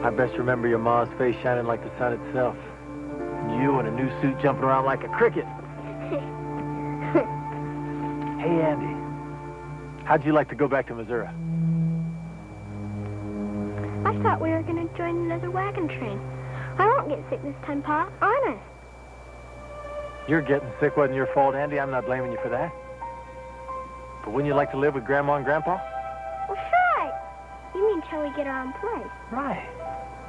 I best remember your Ma's face shining like the sun itself. You in a new suit jumping around like a cricket. Hey, Andy. How'd you like to go back to Missouri? I thought we were going to join another wagon train. I won't get sick this time, Pa. Honest. Your getting sick wasn't your fault, Andy. I'm not blaming you for that. But wouldn't you like to live with Grandma and Grandpa? Well, sure. You mean till we get our own place? Right.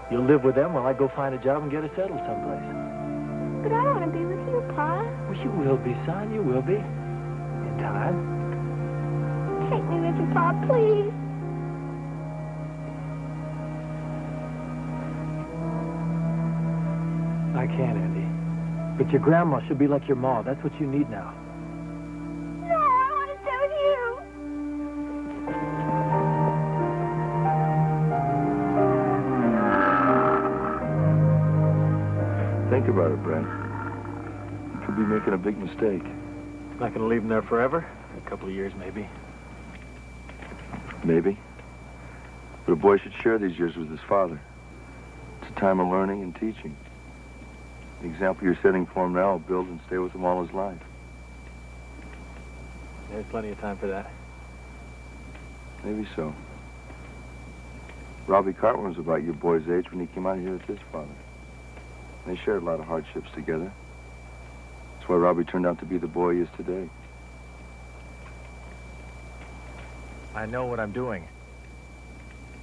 You'll live with them while I go find a job and get us settled someplace. But I want to be with you, Pa. Well, you will be, son. You will be. In time. Take me with you, Pa, please. I can't, Andy. But your grandma should be like your ma. That's what you need now. No, I want to stay with you. Think about it, Brent. You could be making a big mistake. Not going to leave him there forever. A couple of years, maybe. Maybe. But a boy should share these years with his father. It's a time of learning and teaching. The example you're setting for him now will build and stay with him all his life. There's plenty of time for that. Maybe so. Robbie Cartman was about your boy's age when he came out here with his father. They shared a lot of hardships together. That's why Robbie turned out to be the boy he is today. I know what I'm doing.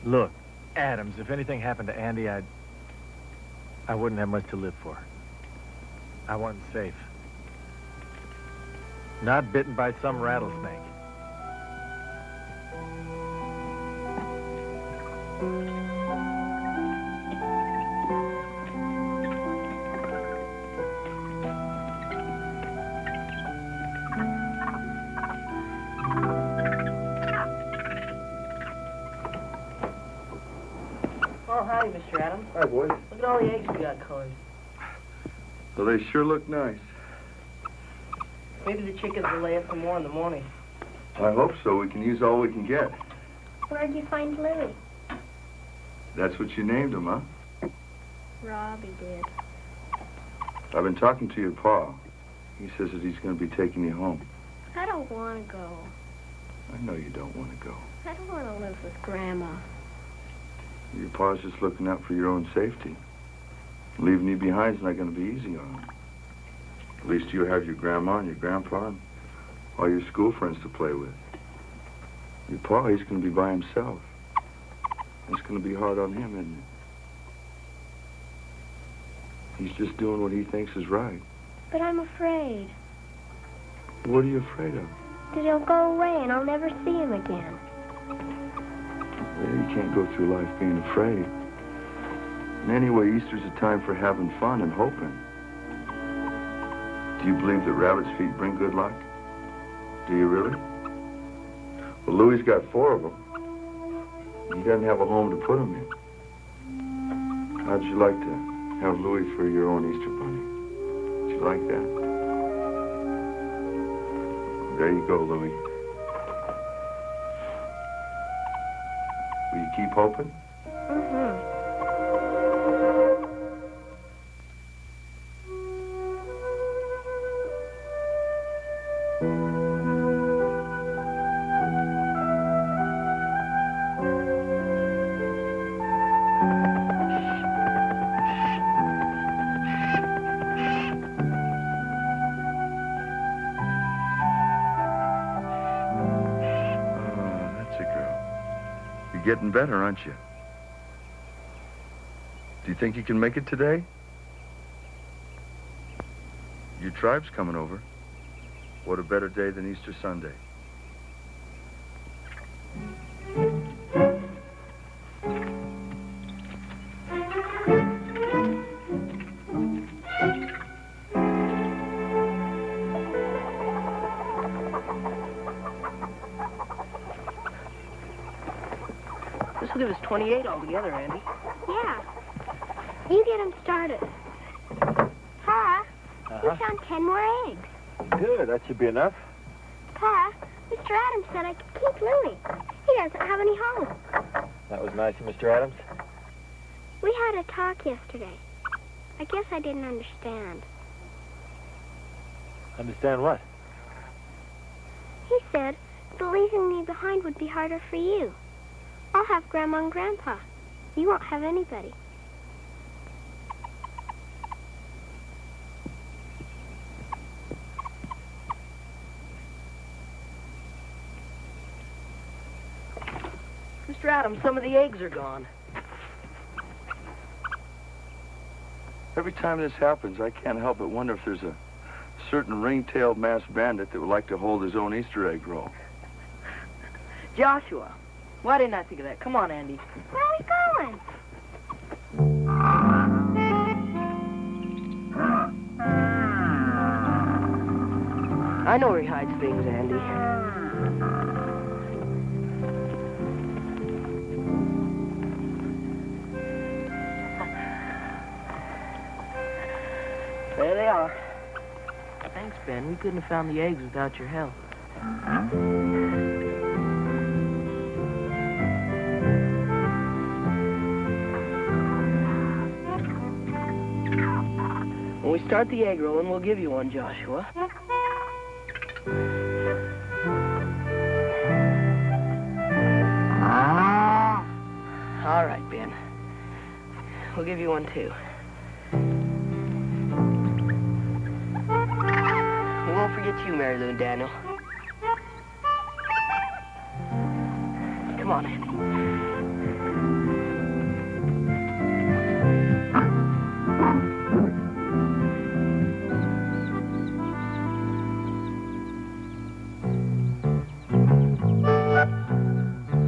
Look, Adams, if anything happened to Andy, I wouldn't have much to live for. I want him safe. Not bitten by some rattlesnake. Oh, howdy, Mr. Adams. Hi, boys. Look at all the eggs we got colored. Well, they sure look nice. Maybe the chickens will lay up some more in the morning. I hope so. We can use all we can get. Where'd you find Louie? That's what you named him, huh? Robbie did. I've been talking to your pa. He says that he's going to be taking you home. I don't want to go. I know you don't want to go. I don't want to live with Grandma. Your pa's just looking out for your own safety. Leaving you behind is not going to be easy on him. At least you have your grandma and your grandpa and all your school friends to play with. Your pa, he's going to be by himself. It's going to be hard on him, isn't it? He's just doing what he thinks is right. But I'm afraid What are you afraid of? that he'll go away and I'll never see him again. Well, you can't go through life being afraid. And anyway, Easter's a time for having fun and hoping. Do you believe that rabbit's feet bring good luck? Do you really? Well, Louie's got 4 of them. He doesn't have a home to put them in. How'd you like to have Louie for your own Easter bunny? Would you like that? There you go, Louie. Will you keep hoping? Mm-hmm. You're getting better, aren't you? Do you think you can make it today? Your tribe's coming over. What a better day than Easter Sunday. This will give us 28 altogether, Andy. Yeah. You get him started. Pa, we found 10 more eggs. Good, that should be enough. Pa, Mr. Adams said I could keep Louie. He doesn't have any home. That was nice of Mr. Adams. We had a talk yesterday. I guess I didn't understand. Understand what? He said that leaving me behind would be harder for you. I'll have Grandma and Grandpa. You won't have anybody. Mr. Adams, some of the eggs are gone. Every time this happens, I can't help but wonder if there's a certain ring-tailed masked bandit that would like to hold his own Easter egg roll. Joshua, why didn't I think of that? Come on, Andy. Where are we going? I know where he hides things, Andy. There they are. Thanks, Ben. We couldn't have found the eggs without your help. When we start the egg rolling, we'll give you one, Joshua. All right, Ben. We'll give you one, too. We won't forget you, Mary Lou and Daniel. Come on, Andy.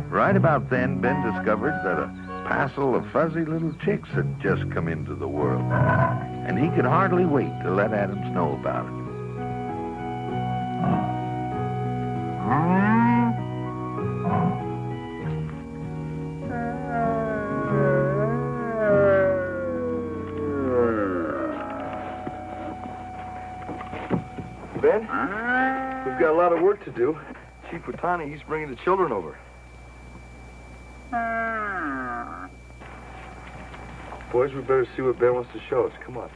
Right about then, Ben discovered that a passel of fuzzy little chicks had just come into the world, and he could hardly wait to let Adams know about it. We've got a lot of work to do. Chief Watani, he's bringing the children over. Boys, we better see what Ben wants to show us. Come on.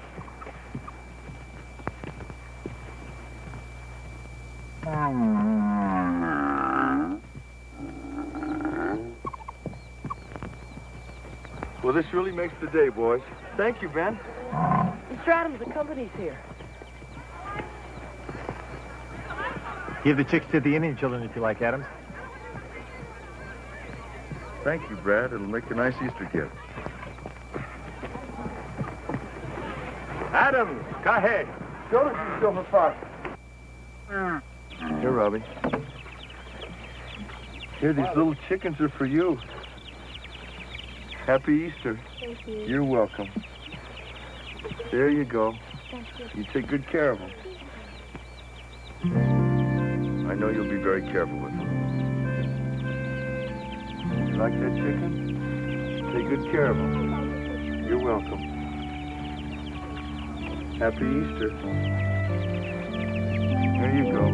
Well, this really makes the day, boys. Thank you, Ben. Mr. Adams, the company's here. Give the chicks to the Indian children if you like, Adams. Thank you, Brad. It'll make a nice Easter gift. Adams, Kahe. Show us your silver fox. Here, Robbie. Here, these little chickens are for you. Happy Easter. Thank you. You're welcome. There you go. Thank you. You take good care of them. I know you'll be very careful with them. You like that chicken? Take good care of them. You're welcome. Happy Easter. There you go.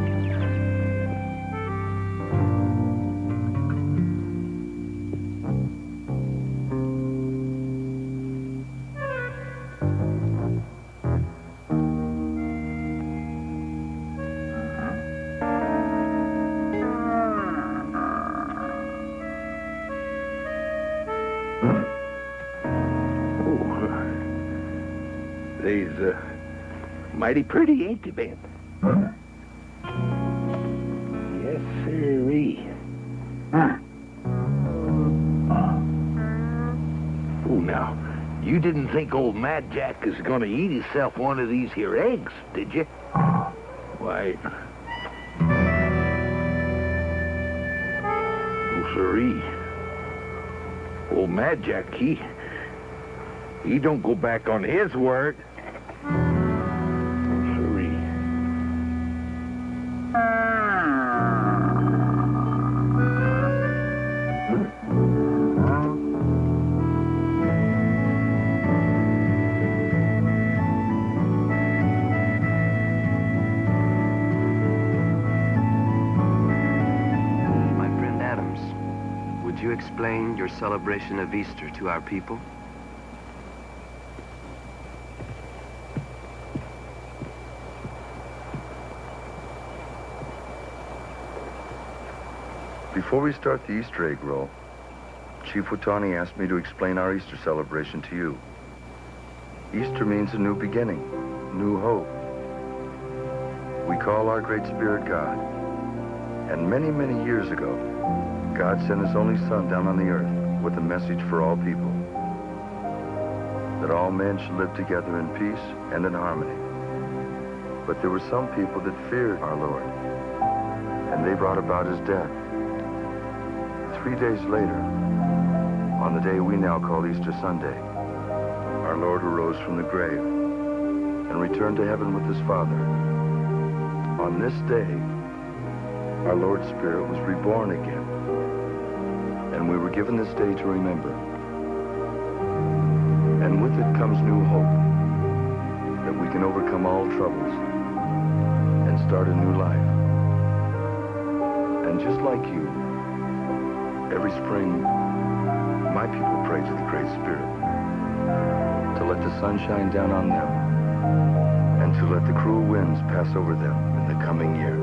They's mighty pretty, ain't they, Ben? Yes, sirree. Oh, now, you didn't think old Mad Jack is gonna eat himself one of these here eggs, did you? Why... Oh, sirree. Old Mad Jack, he don't go back on his word. Sirree. My friend Adams, would you explain your celebration of Easter to our people? Before we start the Easter egg roll, Chief Watani asked me to explain our Easter celebration to you. Easter means a new beginning, new hope. We call our Great Spirit God. And many, many years ago, God sent His only Son down on the earth with a message for all people. That all men should live together in peace and in harmony. But there were some people that feared our Lord, and they brought about His death. 3 days later, on the day we now call Easter Sunday, our Lord arose from the grave and returned to heaven with His Father. On this day, our Lord's Spirit was reborn again, and we were given this day to remember. And with it comes new hope, that we can overcome all troubles and start a new life. And just like you, every spring, my people pray to the Great Spirit to let the sun shine down on them and to let the cruel winds pass over them in the coming year.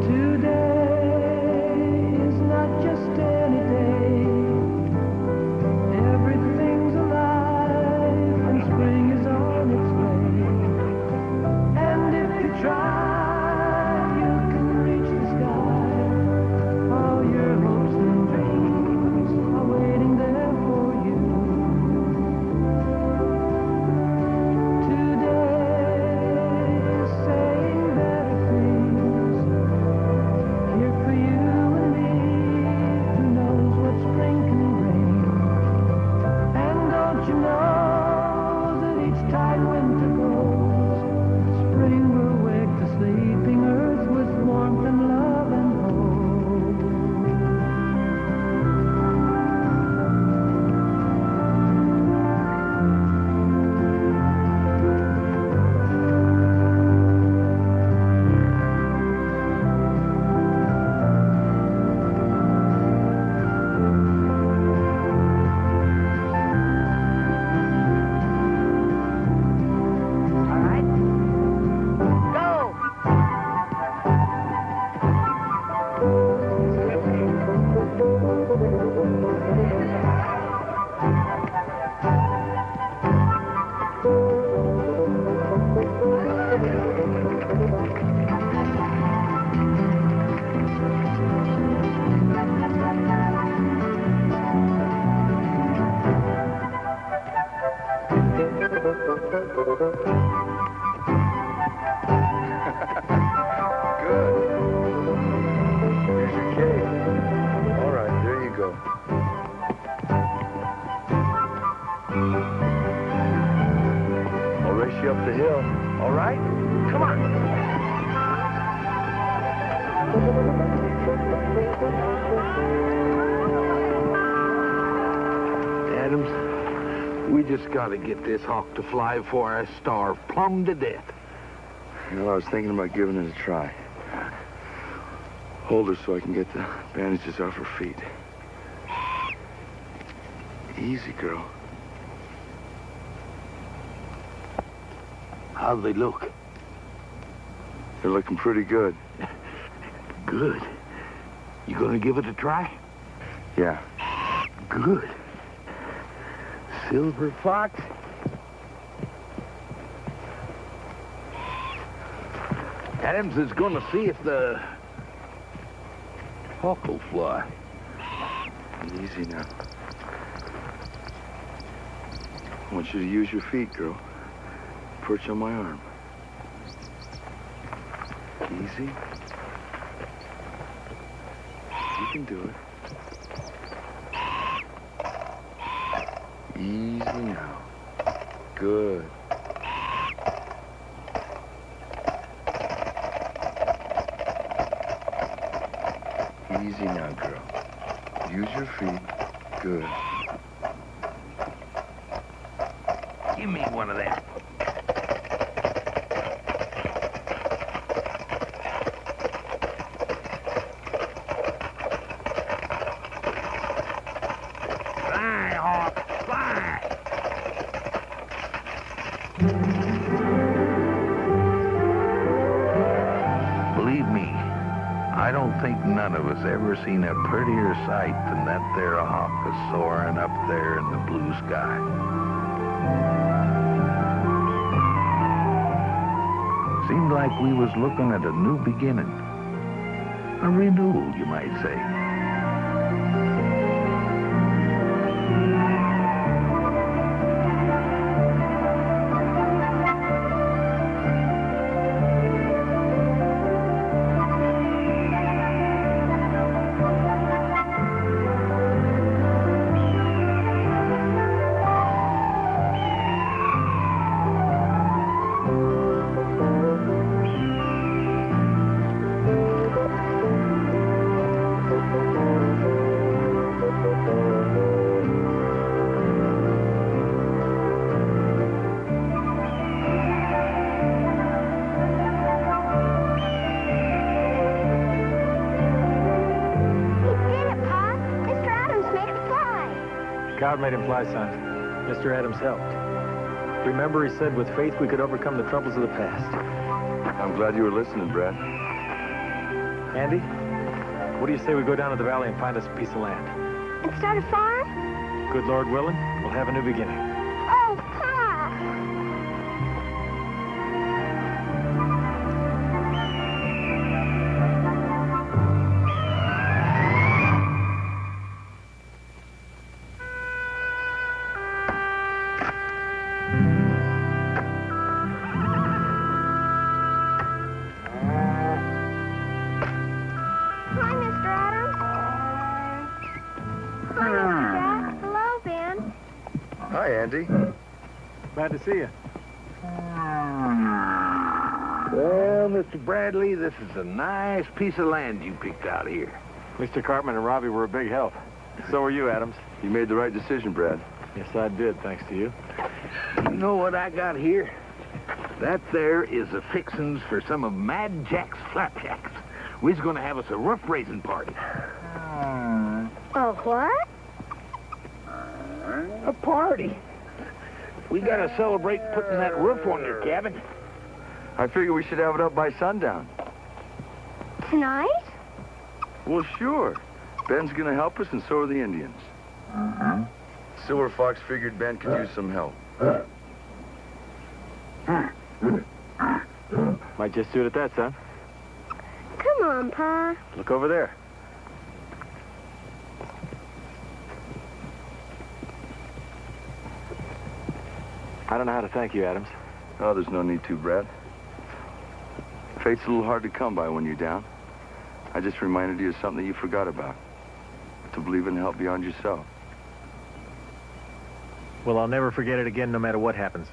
Today is not just any day. Everything's alive and spring is on its way. And if you try, you can reach the sky. All your hopes and dreams are waiting there for you. Today Deal. All right? Come on. Adams, we just got to get this hawk to fly before I starve plumb to death. You know, I was thinking about giving it a try. Hold her so I can get the bandages off her feet. Easy, girl. How do they look? They're looking pretty good. Good. You gonna give it a try? Yeah. Good. Silver fox. Adams is gonna see if the hawk will fly. Easy now. I want you to use your feet, girl. Perch on my arm. Easy. You can do it. Easy now. Good. Easy now, girl. Use your feet. Good. Give me one of them. Fly, hawk, fly. Believe me, I don't think none of us ever seen a prettier sight than that there hawk a-soaring up there in the blue sky. Seemed like we was looking at a new beginning. A renewal, you might say. God made him fly, son. Mr. Adams helped. Remember, he said, with faith we could overcome the troubles of the past. I'm glad you were listening, Brad. Andy, what do you say we go down to the valley and find us a piece of land? And start a farm? Good Lord willing, we'll have a new beginning. Oh, Pa! Hi, Mr. Adams. Hi, Mr. Jack. Hello, Ben. Hi, Andy. Glad to see you. Well, Mr. Bradley, this is a nice piece of land you picked out here. Mr. Cartman and Robbie were a big help. So were you, Adams. You made the right decision, Brad. Yes, I did, thanks to you. You know what I got here? That there is the fixings for some of Mad Jack's flapjacks. We's gonna have us a roof raising party. Oh, what? A party. We gotta celebrate putting that roof on your cabin. I figure we should have it up by sundown. Tonight? Well, sure. Ben's gonna help us, and so are the Indians. Silver Fox figured Ben could use some help. Might just do it at that, son. Come on, Pa. Look over there. I don't know how to thank you, Adams. Oh, there's no need to, Brad. Fate's a little hard to come by when you're down. I just reminded you of something you forgot about. To believe in help beyond yourself. Well, I'll never forget it again, no matter what happens.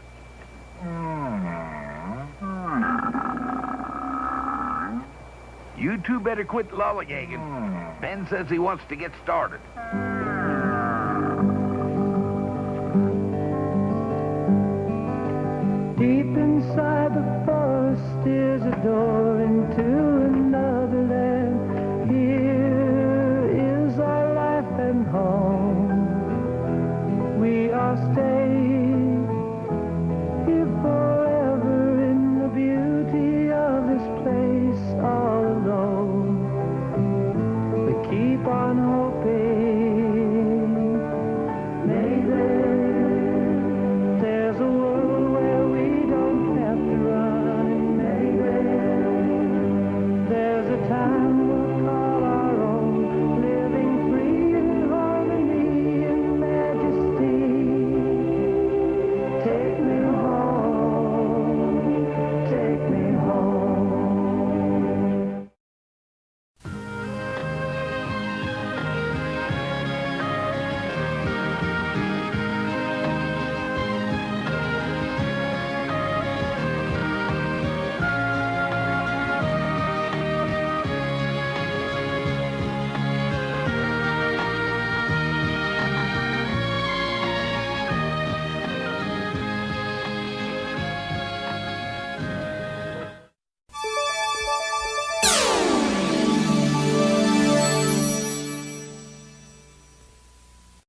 You two better quit lollygagging. Ben says he wants to get started. Deep inside the forest is a door.